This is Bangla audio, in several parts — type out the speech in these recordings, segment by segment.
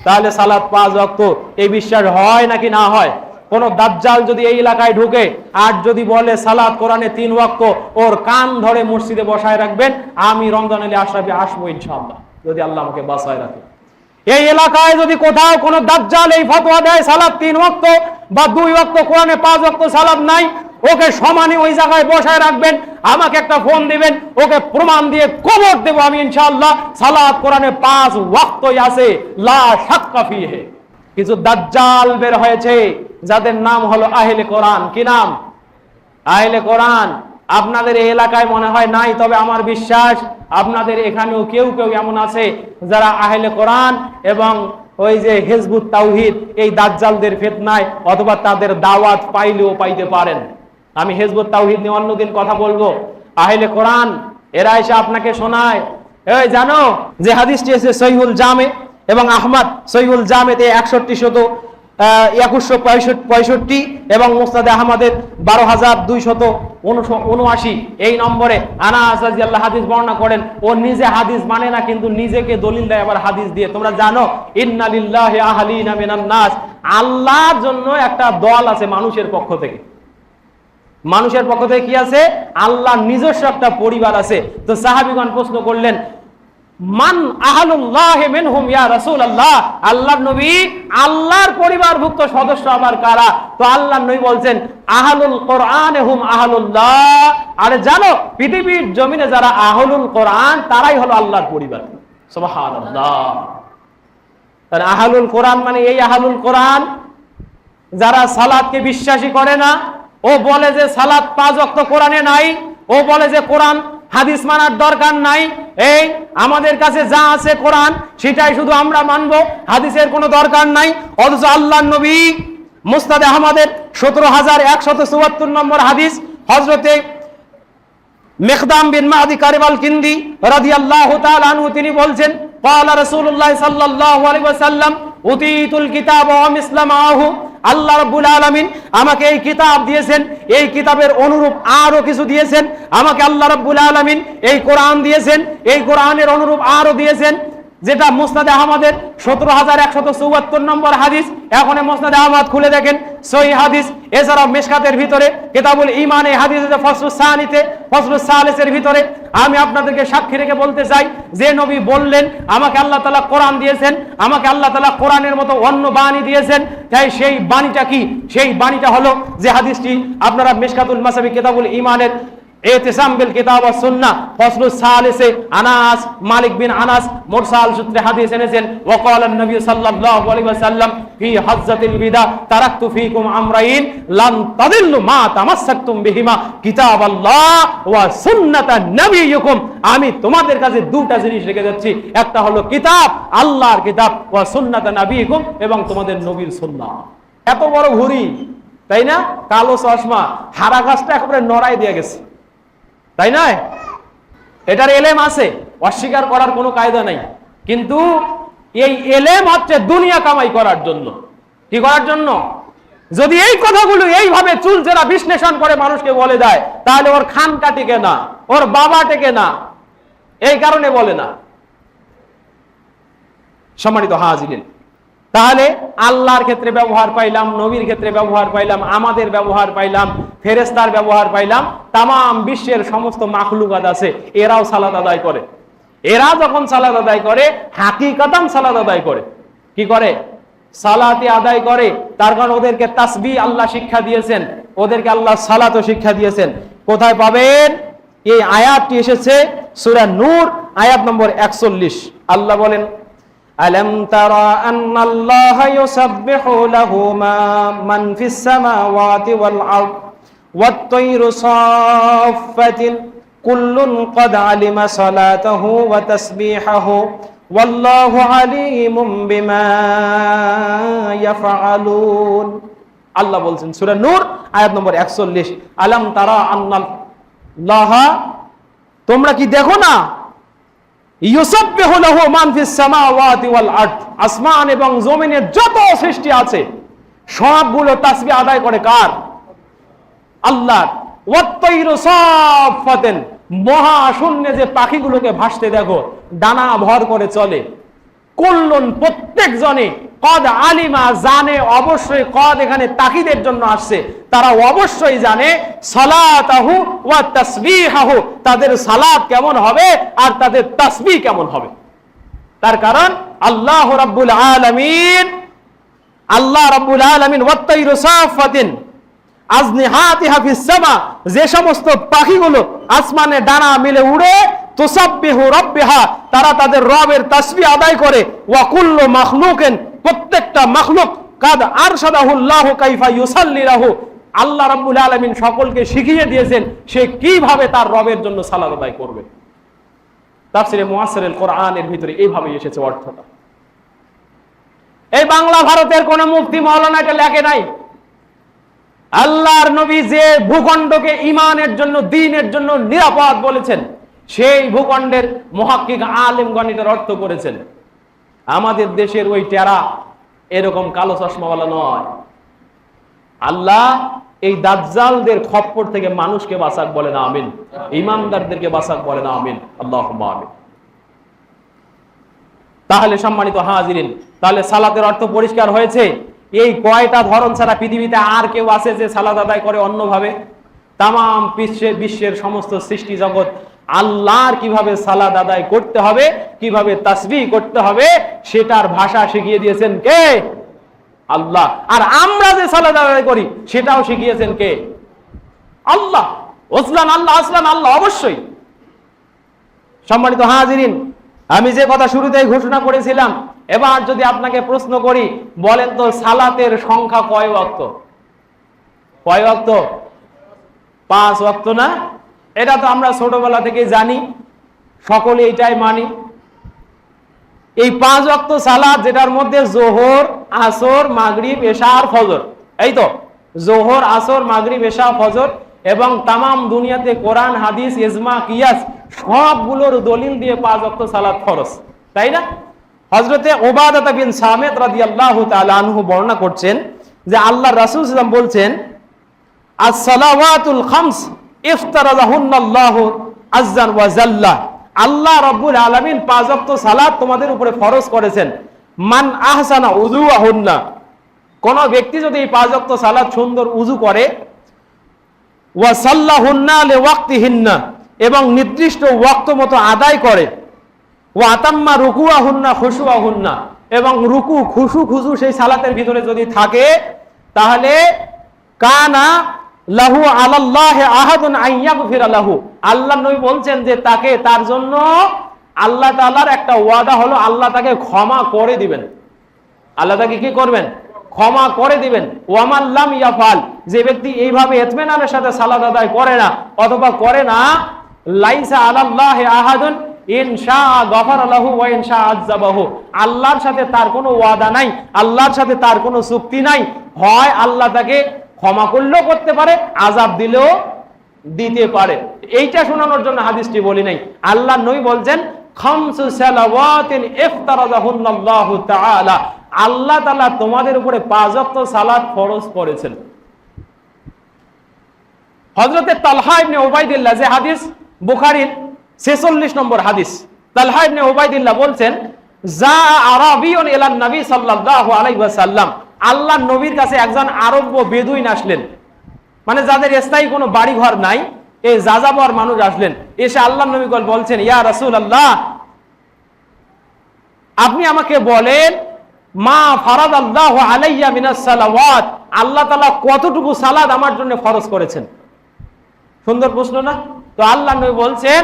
তাহলে সালাত 5 ওয়াক্ত এই বিশ্বাস হয় নাকি না হয়? কোন দাজ্জাল যদি এই এলাকায় ঢুকে আর যদি বলে সালাত কোরআনে 3 ওয়াক্ত, ওর কান ধরে মসজিদে বসায় রাখবেন, আমি রমজান আলী আশরাফি আসবো ইনশাআল্লাহ, যদি আল্লাহ আমাকে বাঁচায় রাখে। এই এলাকায় যদি কোথাও কোন দাজ্জাল এই ফতোয়া দেয় সালাত 3 ওয়াক্ত বা 2 ওয়াক্ত, কোরআনে 5 ওয়াক্ত সালাত নাই, ওকে সমানে ওই জায়গায় বসায় রাখবেন, আমাকে একটা ফোন দিবেন, ওকে প্রমাণ দিয়ে কবর দেব আমি ইনশাআল্লাহ। সালাত কোরআনে 5 ওয়াক্তই আছে, লা শাক্কা ফিহি। কিছু দাজ্জাল বের হয়েছে যাদের নাম হলো আহলে কোরআন। কি নাম? আহলে কোরআন। আপনাদের এই এলাকায় মনে হয় নাই, তবে আমার বিশ্বাস আপনাদের এখানেও কেউ কেউ এমন আছে যারা আহলে কোরআন এবং ওই যে হিজবুত তাওহীদ এই দাজ্জালদের ফিতনায় অথবা তাদের দাওয়াত পাইলেও পাইতে পারেন। আমি হিজবুত তাওহীদ নিয়ে অন্যদিন কথা বলবো। আহলে কোরআন এরা এসে আপনাকে শোনায়, এই জানো যে হাদিসটি এসে সহিহুল জামে এবং আহমদ সহিহুল জামেতে 6165 এবং মুসনাদে আহমদের 12279 এই নম্বরে আনাস রাদিয়াল্লাহু হাদিস বর্ণনা করেন। ও নিজে হাদিস মানে না, কিন্তু নিজেকে দলিল দেয় আবার হাদিস দিয়ে। তোমরা জানো ইন্না লিল্লাহি আহলিনা মিনান নাস, আল্লাহর জন্য একটা দল আছে মানুষের পক্ষ থেকে। মানুষের পক্ষ থেকে কি আছে? আল্লাহর নিজস্ব একটা পরিবার আছে। তো সাহাবীগণ প্রশ্ন করলেন, মান আহলুল্লাহ মিনহুম ইয়া রাসূলুল্লাহ, আল্লাহর নবী আল্লাহর পরিবারভুক্ত সদস্য আবার কারা? তো আল্লাহর নবী বলছেন আহলুল কোরআন হুম আহলুল্লাহ। আরে জানো পৃথিবীর জমিনে যারা আহলুল কোরআন তারাই হলো আল্লাহর পরিবার। সুবহানাল্লাহ। আর আহলুল কোরআন মানে এই আহলুল কোরআন যারা সালাতকে বিশ্বাসী করে না, ও বলে যে সালাত 5 ওয়াক্ত কোরআনে নাই, ও বলে যে কোরআন হাদিস মানার দরকার নাই, এই আমাদের কাছে যা আছে কোরআন সেটাই শুধু আমরা মানবো, হাদিসের কোনো দরকার নাই। অথচ আল্লাহর নবী মুসনাদে আহমদের 17174 নম্বর হাদিস, হযরতে মিকদাম বিন মাদি কারিব আল কিন্দি রাদিয়াল্লাহু তাআলা আনহু তিনি বলছেন, ক্বালা রাসূলুল্লাহ সাল্লাল্লাহু আলাইহি ওয়াসাল্লাম উতীতুল কিতাব ওয়া মিসলামাহু, আল্লাহ রাব্বুল আলামিন আমাকে এই কিতাব দিয়েছেন, এই কিতাবের অনুরূপ আরো কিছু দিয়েছেন। আমাকে আল্লাহ রাব্বুল আলামিন এই কোরআন দিয়েছেন, এই কোরআনের অনুরূপ আরো দিয়েছেন, যেটা মুসনাদে আহমদের 17174 নম্বর হাদিস। এখন মুসনাদে আহমদ খুলে দেখেন সহিহ হাদিস। এছাড়াও মিশকাতের ভিতরে কিতাবুল ঈমান এই হাদিসে ফসলুস সানিতে ফসলুস সালিসের ভিতরে আমি আপনাদেরকে সাক্ষী রেখে বলতে চাই যে নবী বললেন আমাকে আল্লাহ তাআলা কোরআন দিয়েছেন, আমাকে আল্লাহ তাআলা কোরআনের মতো অন্য বাণী দিয়েছেন। তাই সেই বাণীটা কি? সেই বাণীটা হলো যে হাদিসটি আপনারা মিশকাতুল মাসাবি কিতাবুল ঈমানের ইতিসাম বিল কিতাব ওয়াস সুন্নাহ ফসলুস সালিসে আনাস মালিক বিন আনাস মুরসাল সূত্রে হাদিস এনেছেন। ওয়া ক্বালা নবী সাল্লাল্লাহু আলাইহি ওয়াসাল্লাম ফি হাজ্জাতিল বিদা তারাকতু ফীকুম আমরাইন লান তাদিল্লু মা তামাসসাকতুম বিহিমা কিতাবাল্লাহ ওয়া সুন্নাতান নবিয়্যিকুম, আমি তোমাদের কাছে দুটো জিনিস রেখে যাচ্ছি, একটা হলো কিতাব, আল্লাহর কিতাব, ওয়া সুন্নাতান নবিয়্যিকুম, এবং তোমাদের নবীর সুন্নাহ। এত বড় ঘুড়ি, তাই না? কালো চশমা, হারা গাছটা একেবারে নড়াই দিয়ে গেছে, তাই নয়? এটার এলেম আছে, অস্বীকার করার কোনো কায়দা নাই, কিন্তু এই এলেম হচ্ছে দুনিয়া কামাই করার জন্য। কি করার জন্য? যদি এই কথাগুলো এইভাবে চুলচেরা বিশ্লেষণ করে মানুষকে বলে দেয়, তাহলে ওর খানকা টিকে না, ওর বাবা টিকে না, এই কারণে বলে না। সম্মানিত হাজিরিন, তাহলে আল্লাহর ক্ষেত্রে ব্যবহার পাইলাম, নবীর ক্ষেত্রে ব্যবহার পাইলাম, আমাদের ব্যবহার পাইলাম, ফেরেশতার ব্যবহার পাইলাম, তামাম বিশ্বের সমস্ত মাখলুকাত আছে এরাও সালাত আদায় করে। এরা যখন সালাত আদায় করে হাকিকাতান সালাত আদায় করে। কি করে? সালাতি আদায় করে। তার কারণ ওদেরকে তাসবিহ আল্লাহ শিক্ষা দিয়েছেন, ওদেরকে আল্লাহ সালাতও শিক্ষা দিয়েছেন। কোথায় পাবেন? এই আয়াতটি এসেছে সূরা নূর আয়াত নম্বর 41। আল্লাহ বলেন, আলম তারা আন্নাল্লাহা ইউসাব্বিহু লাহু মান ফিস সামাওয়াতি ওয়াল আরদ ওয়াত তায়রু সাফফাতিন কুল্লুন ক্বাদ আলিমা সালাতাহু ওয়া তাসবিহাহু ওয়াল্লাহু আলিমুম বিমা ইয়াফআলুন। আল্লাহ বলছেন সূরা নূর আয়াত নম্বর 41, আলম তারা আন্নাল্লাহা, তোমরা কি দেখো না, ইউসাব্বিহু লাহু মান ফিস সামাওয়াতি ওয়াল আরদ, আসমান এবং জমিনের যত সৃষ্টি আছে সবগুলো তাসবিহ আদায় করে কার? আল্লাহর। ওয়াত তায়রু সাফফাতিন, মহাশূন্যে যে পাখিগুলোকে ভাসতে দেখো, ডানা ভর করে চলে, কুল্লুন প্রত্যেক জনে, কদ আলিমা জানে, অবশ্যই, কদ এখানে তাকিদের জন্য আসছে, তারা অবশ্যই জানে, সালাতাহু ওয়া তাসবিহাহু, তাদের সালাত কেমন হবে আর তাদের তাসবিহ কেমন হবে। তার কারণ আল্লাহ রাব্বুল আলামিন, আল্লাহ রাব্বুল আলামিন ওয়াত্তাইরু সাফাতিন আজনিহাতিহা ফিস সামা, যে সমস্ত পাখিগুলো আসমানে ডানা মিলে উড়ে, তুসাব্বিহু রাব্বিহা, তারা তাদের রবের তাসবিহ আদায় করে, ওয়া কুল্লু মাখলুকিন, প্রত্যেকটা মাখলুক, কাদ আরশাদাহুল্লাহু কাইফা ইউসাল্লি লাহু, আল্লাহ রাব্বুল আলামিন সকলকে শিখিয়ে দিয়েছেন সে কিভাবে তার রবের জন্য সালাত আদায় করবে। তাফসিরে মুয়াসসিরুল কোরআনের ভিতরে এইভাবে এসেছে অর্থটা। এই বাংলা ভারতের কোন মুফতি মাওলানা এটা লেখে নাই। আল্লাহর নবী যে ভূখণ্ডকে ইমানের জন্য, দ্বীনের জন্য নিরাপদ বলেছেন, সেই ভূখণ্ডের মুহাক্কিক আলেমগণ এটার অর্থ করেছেন। আমাদের দেশের ওই টেরা এরকম কালো চশমাওয়ালা নয়। আল্লাহ এই দাজ্জালদের খপ্পর থেকে মানুষকে বাঁচাক, বলেন আমিন। ইমানদারদেরকে বাঁচাক, বলেন আমিন। আল্লাহুম্মা আমিন। তাহলে সম্মানিত হাজিরিন, তাহলে সালাতের অর্থ পরিষ্কার হয়েছে। এই কয়টা ধরন ছাড়া পৃথিবীতে আর কেউ আছে যে সালাত আদায় করে অন্যভাবে? তামাম বিশ্বের সমস্ত সৃষ্টি জগৎ আল্লাহর কিভাবে সালাত আদায় করতে হবে, কিভাবে তাসবিহ করতে হবে, সেটার ভাষা শিখিয়ে দিয়েছেন কে? আল্লাহ। আর আমরা যে সালাত আদায় করি সেটাও শিখিয়েছেন কে? আল্লাহ। ওসলান আল্লাহ, আসলান আল্লাহ, অবশ্যই। সম্মানিত হাজিরিন, আমি যে কথা শুরুতেই ঘোষণা করেছিলাম, এবার যদি আপনাকে প্রশ্ন করি, বলেন তো সালাতের সংখ্যা কয় ওয়াক্ত? কয় ওয়াক্ত? 5 ওয়াক্ত না? এটা তো আমরা ছোটবেলা থেকে জানি, সকলে এটাই মানি। এই 5 ওয়াক্ত সালাত, যেটার মধ্যে যোহর, আসর, মাগরিব, এশা আর ফজর, এই তো যোহর, আসর, মাগরিব, এশা, ফজর, এবং তামাম দুনিয়াতে কোরআন, হাদিস, ইজমা, কিয়াস সবগুলোর দলিল দিয়ে 5 ওয়াক্ত সালাত ফরজ, তাই না? হযরতে উবাদাহ বিন সামিত রাদিয়াল্লাহু তাআলা আনহু বর্ণনা করছেন যে আল্লাহর রাসূল সাল্লাল্লাহু আলাইহি ওয়াসাল্লাম বলছেন, আস-সালাওয়াতুল খামস ইফতারাযাহুন্নাল্লাহু আযজা ওয়া জাল্লা, আল্লাহ রাব্বুল আলামিন 5 ওয়াক্ত সালাত তোমাদের উপরে ফরজ করেছেন। মান আহসানা উযুহুন্না, কোন ব্যক্তি যদি এই 5 ওয়াক্ত সালাত সুন্দর উযু করে, ওয়া সাল্লাহুন্না লিওয়াক্তিহিন্না, এবং নির্দিষ্ট ওয়াক্ত মতো আদায় করে, ওয়া আতাম্মা রুকুআহুন্না খুশুআহুন্না, এবং রুকু খুশু সেই সালাতের ভিতরে যদি থাকে, তাহলে কানা লাহু আলাল্লাহি আহাদুন আইয়াগফিরা লাহু, আল্লাহর নবী বলছেন যে তাকে, তার জন্য আল্লাহ তাআলার একটা ওয়াদা হলো, আল্লাহ তাকে ক্ষমা করে দিবেন। আল্লাহ তাকে কি করবেন? ক্ষমা করে দিবেন। ওয়ামান লাম ইয়াফাল, যে ব্যক্তি এইভাবে ইতমিনানের সাথে সালাত আদায় করে না অথবা করে না, লাইসা আলাল্লাহি আহাদুন ইনশা গফার লাহু ওয়া ইনশা আযাবাহু, আল্লাহর সাথে তার কোনো ওয়াদা নাই, আল্লাহর সাথে তার কোনো চুক্তি নাই। হয় আল্লাহ তাকে ক্ষমা করলেও করতে পারে, আযাব দিলেও দিতে পারে। এইটা শোনানোর জন্য হাদিসটি বলি নাই। আল্লাহর নবী বলছেন, খামসু সালাওয়াতিন ইফতারাযাহুন্নাল্লাহু তাআলা, আল্লাহ তাআলা তোমাদের উপরে 5 ওয়াক্ত সালাত ফরজ করেছেন। হযরতে তালহা ইবনে উবাইদুল্লাহ, যে হাদিস বুখারীর 46 নম্বর হাদিস, তালহা ইবনে উবাইদুল্লাহ বলছেন, যা আরাবিয়ুন ইলান নবী সাল্লাল্লাহু আলাইহি ওয়াসাল্লাম, আল্লাহর নবীর কাছে একজন আরব্য বেদুইন আসলেন, মানে যাদের স্থায়ী কোনো বাড়ি ঘর নাই, এই যাযাবর মানুষ আসলেন। এসে আল্লাহর নবী বলছেন, ইয়া রাসূলুল্লাহ, আপনি আমাকে বলেন, মা ফারাদাল্লাহু আলাইয়া মিনাস সালাওয়াত, আল্লাহ তাআলা কতটুকু সালাত আমার জন্য ফরজ করেছেন? সুন্দর প্রশ্ন না? তো আল্লাহর নবী বলছেন,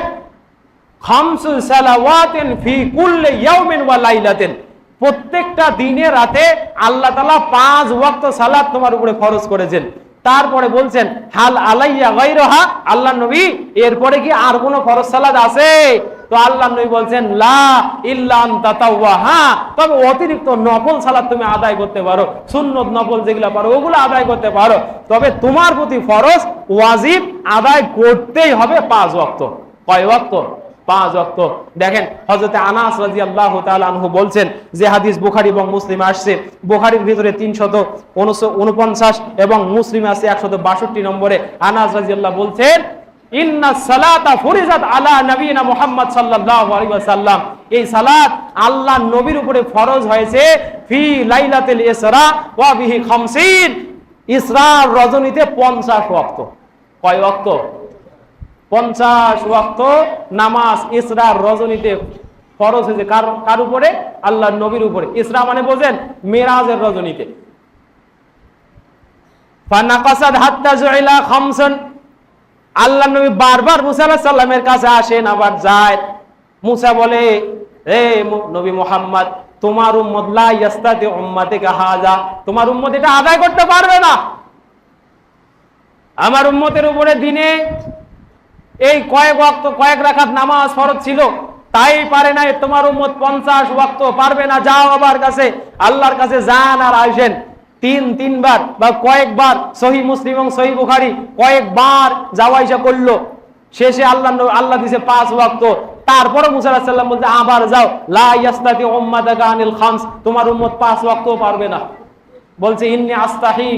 খামসু সালাওয়াতিন ফি কুল্লি ইয়াউমিন ওয়া লাইলাতিন, প্রত্যেকটা দিনে রাতে আল্লাহ তাআলা 5 ওয়াক্ত সালাত তোমার উপরে ফরজ করেছেন। তারপরে বলছেন, হাল আলাইয়া গায়রুহা, আল্লাহর নবী এরপরে কি আর কোনো ফরজ সালাত আছে? তো আল্লাহর নবী বলছেন, লা ইল্লা আন তাতাওয়াহা, তবে অতিরিক্ত নফল সালাত তুমি আদায় করতে পারো, সুন্নত নফল যেগুলো পারো ওগুলো আদায় করতে পারো, তবে তোমার প্রতি ফরজ ওয়াজিব আদায় করতেই হবে 5 ওয়াক্ত। কয় ওয়াক্ত? 5 ওয়াক্ত। দেখেন হযরতে আনাস রাদিয়াল্লাহু তাআলা আনহু বলছেন, যে হাদিস বুখারী এবং মুসলিমে আসছে, বুখারীর ভিতরে 349 এবং মুসলিমে আছে 162 নম্বরে। আনাস রাদিয়াল্লাহু বলছেন, ইন্নাস সালাতা ফুরিজাত আলা নবিয়িনা মুহাম্মদ সাল্লাল্লাহু আলাইহি ওয়াসাল্লাম, এই সালাত আল্লাহর নবীর উপরে ফরজ হয়েছে ফি লাইলাতুল ইসরা ওয়া বিহি 50, ইসরার রজনীতে 50 ওয়াক্ত। কয় ওয়াক্ত? 50 ওয়াক্ত নামাজ ইসরার রজনীতে ফরজ হয়েছে কার উপরে? আল্লাহর নবীর উপরে। ইসরা মানে বোঝেন মেরাজের রজনীতে। ফানাকাসাদ হাত্তা জুইলা খামসান, আল্লাহর নবী বারবার মুসা আলাইহিস সালামের কাছে আসেন আবার যায়। মুসা বলে, হে নবী মুহাম্মদ, তোমার উম্মত লা ইয়াস্তাতি উম্মতিকা হাযা, তোমার উম্মত এটা আদায় করতে পারবে না। আমার উম্মতের উপরে দিনে এই কয়েক ওয়াক্ত কয়েক রাকাত নামাজ ফরজ ছিল, তাই পারে না। তোমার উম্মত 50 ওয়াক্ত পারবে না। যাও আবার কাছে, আল্লাহর কাছে যান আর আসেন। তিনবার বা কয়েকবার, সহিহ মুসলিম এবং সহিহ বুখারী কয়েকবার যাওয়া আসা করলো। শেষে আল্লাহ দিছে 5 ওয়াক্ত। তারপরে মুসা আলাইহিস সালাম বলতে আবার যাও, লা ইয়াস্তাতি উম্মাতাকা আনিল খামস, তোমার উম্মত 5 ওয়াক্ত পারবে না। বলছে ইন্নী আস্তাহি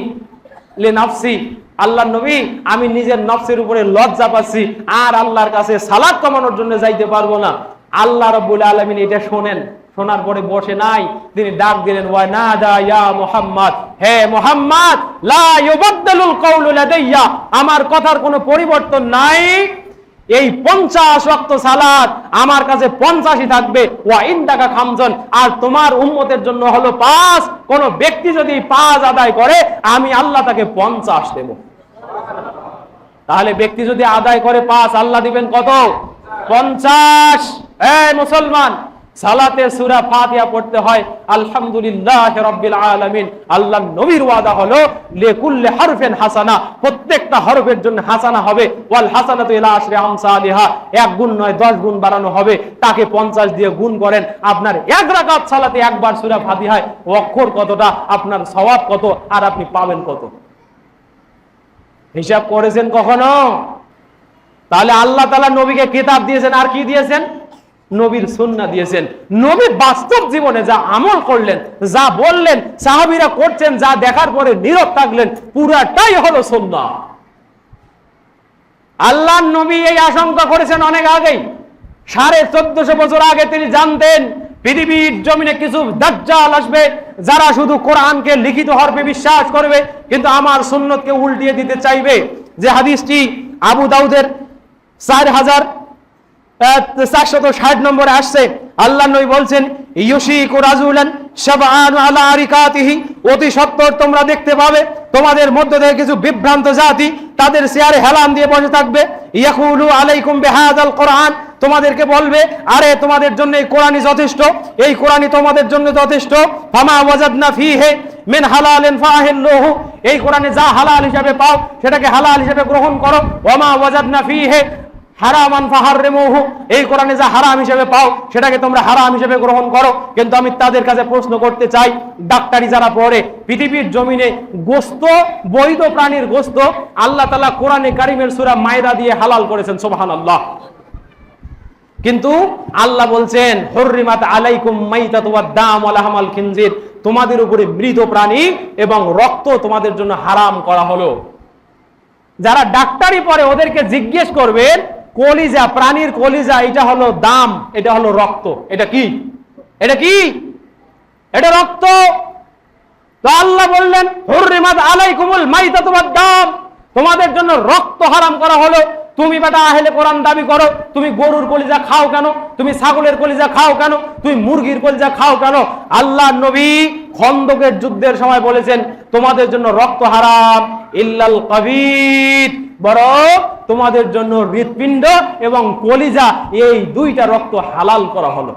লিনাফসি, আল্লাহর নবী আমি নিজের নফসের উপরে লজ্জা পাচ্ছি, আর আল্লাহর কাছে সালাত কমানোর জন্য যাইতে পারবো না। আল্লাহ রাব্বুল আলামিন এটা শোনেন, শোনার পরে বসে নাই, তিনি ডাক দিলেন, ওয়া নাদা ইয়া মুহাম্মদ, হে মুহাম্মদ, লা ইউবাদদালুল কাউলু লাদাইয়া, আমার কথার কোনো পরিবর্তন নাই। এই 50 ওয়াক্ত সালাত আমার কাছে 50ই থাকবে। ওয়া ইনদাকা খামসান, আর তোমার উম্মতের জন্য হলো 5। কোন ব্যক্তি যদি 5 আদায় করে আমি আল্লাহ তাকে 50 দেব। তাহলে ব্যক্তি যদি আদায় করে 5, আল্লাহ দিবেন কত? 50। এই মুসলমান, সালাতে সূরা ফাতিহা পড়তে হয় আলহামদুলিল্লাহি রাব্বিল আলামিন। আল্লাহর নবীর ওয়াদা হলো লিকুল্লি হারফিন হাসানা, প্রত্যেকটা হরফের জন্য হাসানা হবে। ওয়াল হাসানাতু ইলা আশরি আমসালিহা, 1 গুণ নয় 10 গুণ বাড়ানো হবে। তাকে 50 দিয়ে গুণ করেন। আপনার 1 রাকাত সালাতে একবার সূরা ফাতিহায় অক্ষর কতটা, আপনার সওয়াব কত, আর আপনি পাবেন কত? হিসাব করেছেন কখনো? তাহলে আল্লাহ তাআলা নবীকে কিতাব দিয়েছেন, আর কি দিয়েছেন? নবীর সুন্নাহ দিয়েছেন। নবী বাস্তব জীবনে যা আমল করলেন, যা বললেন, সাহাবীরা করছেন, যা দেখার পরে নীরব থাকলেন, পুরাটাই হলো সুন্নাহ। আল্লাহর নবী এই আশঙ্কা করেছেন অনেক আগেই। 1450 বছর আগে তিনি জানতেন পৃথিবীর জমিনে কিছু দাজ্জাল আসবে, যারা শুধু কোরআনকে লিখিত হরফে বিশ্বাস করবে, কিন্তু আমার সুন্নতকে উল্টিয়ে দিতে চাইবে। যে হাদিসটি আবু দাউদের 4460 নম্বরে আসছে, আল্লাহ নবী বলছেন, ইউশিকু রাজুলান শাবআন আলা আরিকাতিহি, অতি সত্বর তোমরা দেখতে পাবে তোমাদের মধ্য থেকে কিছু বিভ্রান্ত জাতি তাদের চেয়ারে হেলান দিয়ে বসে থাকবে। ইয়াকুলু আলাইকুম বিহাযাল কোরআন, তোমাদেরকে বলবে, আরে তোমাদের জন্য এই কোরআনই যথেষ্ট, এই কোরআনই তোমাদের জন্য যথেষ্ট। ফামা ওয়াজাদনা ফীহি মিন হালালিন ফাহিল্লুহু, এই কোরআনে যা হালাল হিসেবে পাও সেটাকে হালাল হিসেবে গ্রহণ করো। ওয়ামা ওয়াজাদনা ফীহি হারামান ফাহাররিমুহু, এই কোরআনে যা হারাম হিসেবে পাও সেটাকে তোমরা হারাম হিসেবে গ্রহণ করো। কিন্তু আমি তাদের কাছে প্রশ্ন করতে চাই, ডাক্তারি যারা পড়ে, পৃথিবীর জমিনে গোশত, বৈধ প্রাণীর গোশত আল্লাহ তাআলা কোরআনে কারীমের সূরা মায়দা দিয়ে হালাল করেছেন, সুবহানাল্লাহ। কিন্তু আল্লাহ বলছেন, হুররিমাত আলাইকুম মাইতাতু ওয়াদ-দাম ওয়া লাহমাল খিনজির, তোমাদের উপরে মৃত প্রাণী এবং রক্ত তোমাদের জন্য হারাম করা হলো। যারা ডাক্তারি পড়ে ওদেরকে জিজ্ঞেস করবেন, কলিজা, প্রাণীর কলিজা, এটা হলো দাম, এটা হলো রক্ত, এটা কি? এটা কি? এটা রক্ত। তো আল্লাহ বললেন, হুররিমাত আলাইকুমুল মাইতাতু ওয়াদ-দাম, তোমাদের জন্য রক্ত হারাম করা হলো। তুমি বেটা আহলে কোরআন দাবি করো, তুমি গরুর কলিজা খাও কেন? তুমি ছাগলের কলিজা খাও কেন? তুমি মুরগির কলিজা খাও কেন? আল্লাহর নবী খন্দকের যুদ্ধের সময় বলেছেন, তোমাদের জন্য রক্ত হারাম ইল্লাল কাবিদ, বরং তোমাদের জন্য হৃৎপিণ্ড এবং কলিজা, এই 2টা রক্ত হালাল করা হলো।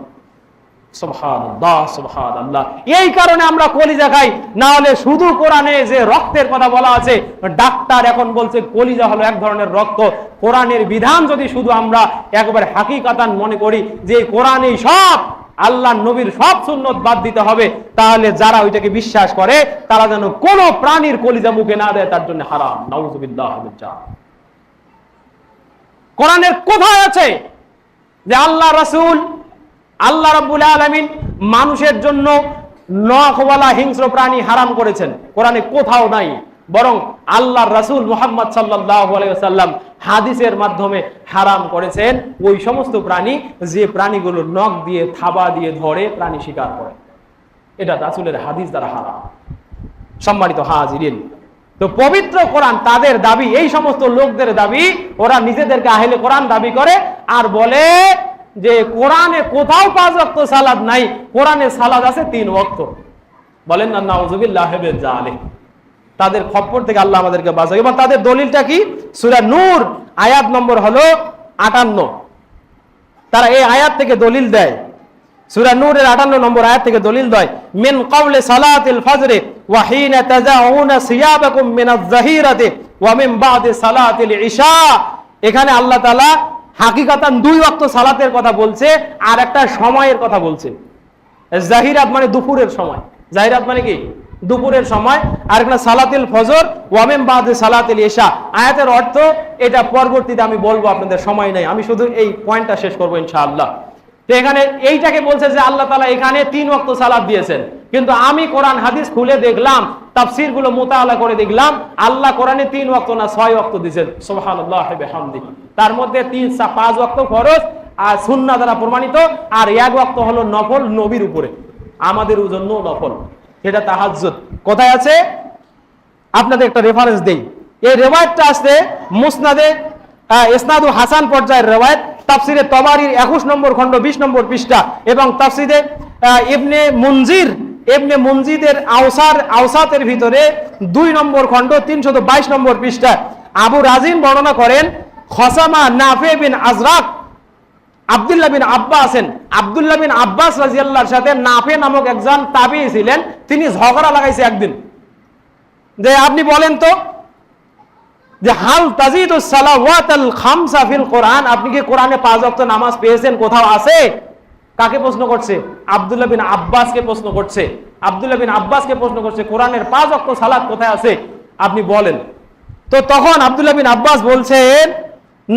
সুবহানাল্লাহ, সুবহানাল্লাহ। এই কারণে আমরা কলিজা খাই, না হলে শুধু কোরআনে যে রক্তের কথা বলা আছে, ডাক্তার এখন বলছে কলিজা হলো এক ধরনের রক্ত। কোরআনের বিধান যদি শুধু আমরা একবার হাকিকাতান মনে করি যে কোরআনেই সব, আল্লাহ নবীর সব সুন্নত বাদ দিতে হবে, তাহলে যারা ওইটাকে বিশ্বাস করে তারা যেন কোনো প্রাণীর কলিজা মুখে না দেয়, তার জন্য হারাম। নাউযুবিল্লাহ। কোরআনের কোথায় আছে যে আল্লাহ রাসূল, আল্লাহ রাব্বুল আলামিন মানুষের জন্য নখওয়ালা হিংস্র প্রাণী হারাম করেছেন? কোরআনে কোথাও নাই। বরং আল্লাহর রাসূল মুহাম্মদ সাল্লাল্লাহু আলাইহি ওয়াসাল্লাম হাদিসের মাধ্যমে হারাম করেছেন ওই সমস্ত প্রাণী যে প্রাণীগুলো নখ দিয়ে থাবা দিয়ে ধরে প্রাণী শিকার করে। এটা রাসূলের হাদিস দ্বারা হারাম। সম্মানিত হাজিরিন, তো পবিত্র কোরআন তাদের দাবি, এই সমস্ত লোকদের দাবি, ওরা নিজেদেরকে আহলে কোরআন দাবি করে আর বলে যে কোরআনে কোথাও 5 ওয়াক্ত সালাত নাই, কোরআনে সালাত আছে 3 ওয়াক্ত। বলেন না নাউযুবিল্লাহি মিন যালিক। তাদের খপ্পর থেকে আল্লাহ আমাদেরকে বাঁচাক। এবং তাদের দলিলটা কি? সূরা নূর আয়াত নম্বর হলো 58। তারা এই আয়াত থেকে দলিল দেয়, সূরা নূরের 58 নম্বর আয়াত থেকে দলিল দেয়, মিন ক্বাউলি সালাতিল ফজর ওয়া হিনা তাজাউনা সিয়াবাকুম মিনাজ যাহিরাতি ওয়া মিন বাদি সালাতিল ইশা। এখানে আল্লাহ তাআলা হাকিকাতান 2 ওয়াক্ত সালাতের কথা বলছে আর একটা সময়ের কথা বলছে। জাহিরাত মানে দুপুরের সময়, জাহিরাত মানে কি? দুপুরের সময়। আর এখানে সালাতুল ফজর ওয়া মিন বাদি সালাতিল ইশা। আয়াতের অর্থ এটা পরবর্তীতে আমি বলবো, আপনাদের সময় নাই, আমি শুধু এই পয়েন্টটা শেষ করবো ইনশাআল্লাহ। তো এখানে এইটাকে বলছে যে আল্লাহ তাআলা এখানে 3 ওয়াক্ত সালাত দিয়েছেন, কিন্তু আমি কোরআন হাদিস খুলে দেখলাম, তাফসীর গুলো মুতাআলা করে দেখলাম, আল্লাহ কোরআনে 3 ওয়াক্ত না 6 ওয়াক্ত দিয়েছেন। সুবহানাল্লাহি বিহামদিহি। তার মধ্যে 5 ওয়াক্ত ফরজ আর সুন্নাহ দ্বারা প্রমাণিত, আর 1 ওয়াক্ত হলো নফল, নবীর উপরে, আমাদের জন্য নফল, সেটা তাহাজ্জুদ। কোথায় আছে? আপনাদের একটা রেফারেন্স দেই। এই রিওয়ায়াতটা আছে মুসনাদে ইসনাদু হাসান পর্যায়ের রিওয়ায়াত, তাফসিরে তবারির 21 নম্বর খণ্ড 20 নম্বর পৃষ্ঠা, এবং তাফসিরে ইবনে মুনজিদের আওসাতের ভিতরে 2 নম্বর খণ্ড 322 নম্বর পৃষ্ঠা। আবু রাজিন বর্ণনা করেন, খসামা নাফে বিন আজরাক আব্দুল্লাহ বিন আব্বাস রাদিয়াল্লাহর সাথে নাফে নামক একজন তাবিঈ ছিলেন, তিনি ঝগড়া লাগাইছে একদিন যে আপনি বলেন তো যে হাল তাজিদুস সালাওয়াতাল খামসা ফিল কোরআন, আপনি কি কোরআনে 5 ওয়াক্ত নামাজ পেয়েছেন, কোথাও আছে? কাকে প্রশ্ন করছে? আব্দুল্লাহ বিন আব্বাসকে প্রশ্ন করছে। কোরআনের 5 ওয়াক্ত সালাত কোথায় আছে আপনি বলেন। তো তখন আব্দুল্লাহ বিন আব্বাস বলছেন,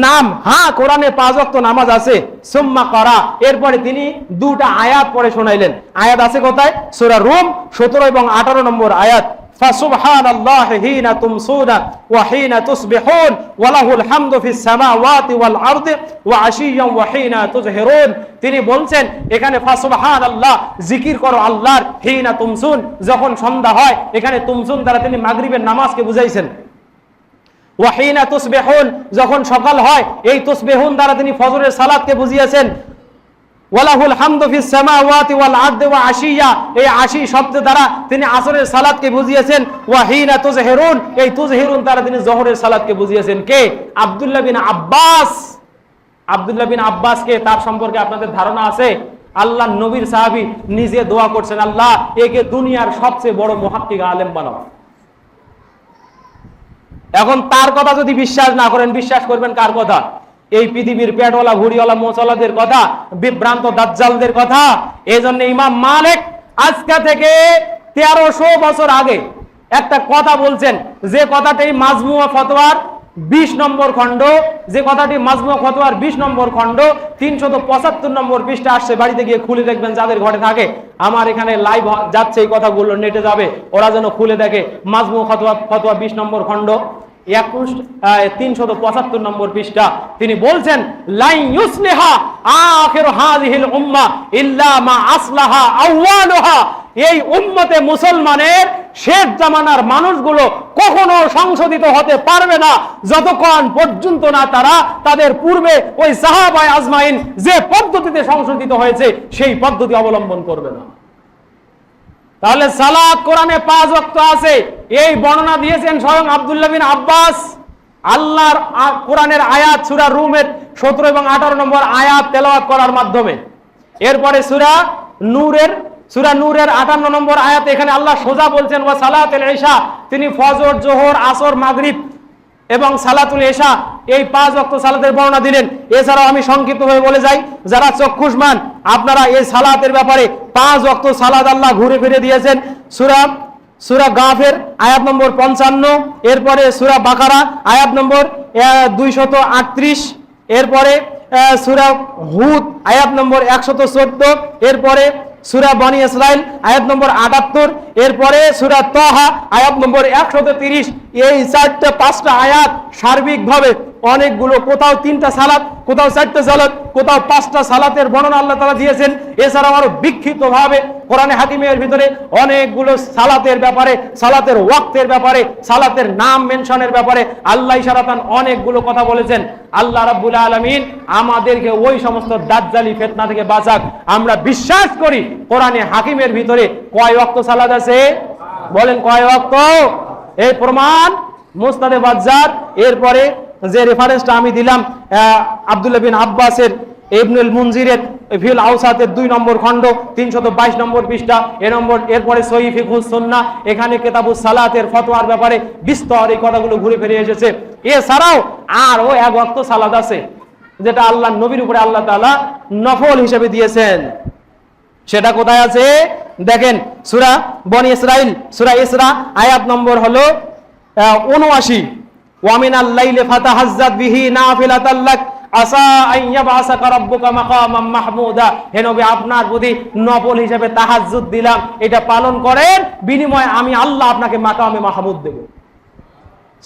নাম, হ্যাঁ কোরআনে 5 ওয়াক্ত নামাজ আছে। সুম্মা করা, এরপরে তিনি 2টা আয়াত পড়ে শোনাইলেন। আয়াত আছে কোথায়? সূরা রুম 17 এবং 18 নম্বর আয়াত। ফাসুবহানাল্লাহি হিনা তুমসুনা ওয়া হিনা তুসবিহুন ওয়া লাহুল হামদু ফিস সামাওয়াতি ওয়াল আরদি ওয়া আশিয়ান ওয়া হিনা তুজহিরুন। তিনি বলছেন এখানে ফাসুবহানাল্লাহ, জিকির করো আল্লাহর, হিনা তুমসুন, যখন সন্ধ্যা হয়। এখানে তুমসুন দ্বারা তিনি মাগরিবের নামাজকে বুঝাইছেন। ওয়া হিনা তুসবিহুন, যখন সকাল হয়, এই তুসবিহুন দ্বারা তিনি ফজরের সালাতকে বুঝিয়েছেন। ওয়ালাহুল হামদু ফিস সামাওয়াতি ওয়াল আরদি ওয়া আশিয়া, এই আশি শব্দ দ্বারা তিনি আসরের সালাতকে বুঝিয়েছেন। ওয়া হিনা তুজহিরুন, এই তুজহিরুন দ্বারা তিনি যোহরের সালাতকে বুঝিয়েছেন। কে? আব্দুল্লাহ বিন আব্বাসকে তার সম্পর্কে আপনাদের ধারণা আছে? আল্লাহ নবীর সাহাবী নিজে দোয়া করছেন, আল্লাহ একে দুনিয়ার সবচেয়ে বড় মুহাক্কিক আলেম বানাও। এখন তার কথা যদি বিশ্বাস না করেন, বিশ্বাস করবেন কার কথা? এই পৃথিবীর পেটওয়ালা ভুড়িওয়ালা মোচলাদের কথা, বিভ্রান্ত দাজ্জালদের কথা। এই জন্য ইমাম মালিক আজকে থেকে 1300 বছর আগে একটা কথা বলছেন, যে কথাটি মাজমুয়া ফতোয়ার 20 নম্বর খণ্ড, 375 নম্বর পৃষ্ঠা আসছে। বাড়িতে গিয়ে খুলে দেখবেন, যাদের ঘরে থাকে। আমার এখানে লাইভ যাচ্ছে, এই কথাগুলো নেটে যাবে, ওরা যেন খুলে দেখে। মাজমুয়া ফতোয়া 20 নম্বর খণ্ড 375 নম্বর পৃষ্ঠা। তিনি বলছেন, লাই ইউসলিহা আখির হাযিহিল উম্মাহ ইল্লা মা আসলাহা আউয়ালুহা, এই উম্মতে মুসলমানের শেষ জামানার মানুষগুলো কখনো সংশোধিত হতে পারবে না যতক্ষণ পর্যন্ত না তারা তাদের পূর্বে ওই সাহাবায়ে আজমাইন যে পদ্ধতিতে সংশোধিত হয়েছে সেই পদ্ধতি অবলম্বন করবে না। তাহলে সালাত কোরআনে 5 ওয়াক্ত আছে, এই বর্ণনা দিয়েছেন স্বয়ং আব্দুল্লাহ বিন আব্বাস। আল্লাহর কোরআনের আয়াত সূরা রুমের 17 এবং 18 নম্বর আয়াত তেলাওয়াত করার মাধ্যমে। এরপরে সূরা নূরের 58 নম্বর আয়াত, এখানে আল্লাহ সোজা বলছেন ওয়া সালাতুল ইশা, তিনি ফজর, জোহর, আসর, মাগরিব এবং সালাতুল ইশা, এই 5 ওয়াক্ত সালাতের বর্ণনা দিলেন। এছাড়াও আমি সংক্ষিপ্তভাবে বলে যাই, যারা চক্ষুষ্মান আপনারা এই সালাতের ব্যাপারে 5 ওয়াক্ত সালাত আল্লাহ ঘুরে ফিরে দিয়েছেন। সূরা গাফির আয়াত নম্বর 55, এরপরে সূরা বাকারা আয়াত নম্বর 238, এরপরে সূরা হুদ আয়াত নম্বর 114, এরপরে সূরা বনি ইসরাইল আয়াত নম্বর 78, এরপরে সূরা তাহা আয়াত নম্বর 130। এই 4-5টা আয়াত সার্বিকভাবে অনেকগুলো, কোথাও 3টা সালাত, কোথাও 4টা সালাত, কোথাও 5টা সালাতের বর্ণনা আল্লাহ তাআলা দিয়েছেন। এছাড়াও আরো বিক্ষিপ্তভাবে কোরআনে হাকিমের ভিতরে অনেকগুলো সালাতের ব্যাপারে, সালাতের ওয়াক্তের ব্যাপারে, সালাতের নাম মেনশনের ব্যাপারে আল্লাহ ইশারাতান অনেকগুলো কথা বলেছেন। আল্লাহ রাব্বুল আলামিন আমাদেরকে ওই সমস্ত দাজ্জালি ফিতনা থেকে বাঁচাক। আমরা বিশ্বাস করি কোরআনে হাকিমের ভিতরে কয় ওয়াক্ত সালাত আছে? বলেন কয় ওয়াক্ত? এই প্রমাণ মুসনাদে বাজ্জার। এরপরে যে রেফারেন্সটা আমি দিলাম আব্দুল্লাহ বিন আব্বাসের, ইবনুল মুনজিরের ফিল আওসাতের 2 নম্বর খণ্ড 322 নম্বর পৃষ্ঠা এরপরে সহিহ ফিকহুস সুন্নাহ, এখানে কিতাবুস সালাতের ফতোয়ার ব্যাপারে বিস্তর এই কথাগুলো ঘুরে ফিরে এসেছে। এছাড়াও আরো এক ওয়াক্ত সালাত আছে যেটা আল্লাহর নবীর উপরে আল্লাহ তাআলা নফল হিসেবে দিয়েছেন। সেটা কোথায় আছে দেখেন, সূরা বনি ইসরাইল, সূরা ইসরা আয়াত নম্বর হলো 79। ওয়া মিনাল লাইলি ফাতাহাজ্জাত বিহি নাফিলাতাল লাক আসা আন ইয়াবআসাকা রাব্বুকা মাকামান মাহমুদা। হে নবী, আপনার প্রতি নফল হিসেবে তাহাজ্জুদ দিলাম, এটা পালন করেন, বিনিময়ে আমি আল্লাহ আপনাকে মাকামে মাহমুদ দেব।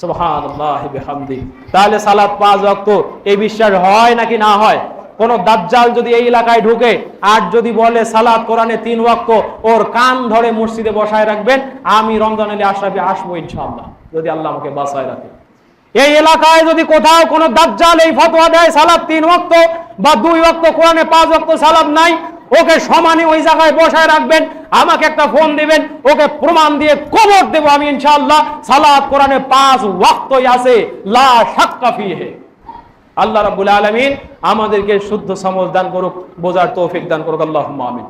সুবহানাল্লাহি বিহামদি। তাহলে সালাত 5 ওয়াক্ত, এই বিশ্বাস হয় নাকি না হয়? কোন দাজ্জাল যদি এই এলাকায় ঢুকে আর যদি বলে সালাত কোরআনে 3 ওয়াক্ত, ওর কান ধরে মসজিদে বসায় রাখবেন, আমি রমজান আলী আশরাফি আসবো ইনশাআল্লাহ, যদি আল্লাহ আমাকে বাঁচায় রাখে। এই এলাকায় যদি কোথাও কোন দাজ্জাল এই ফতোয়া দেয় সালাত 3 ওয়াক্ত বা 2 ওয়াক্ত, কোরআনে 5 ওয়াক্ত সালাত নাই, ওকে সমানে ওই জায়গায় বসায় রাখবেন, আমাকে একটা ফোন দিবেন, ওকে প্রমাণ দিয়ে কবর দেব আমি ইনশাআল্লাহ। সালাত কোরআনে 5 ওয়াক্তই আছে, লা শাক্কা ফিহি। আল্লাহ রাব্বুল আলামিন আমাদেরকে শুদ্ধ সমঝ দান করুক, বোঝার তৌফিক দান করুক। আল্লাহুম্মা আমিন।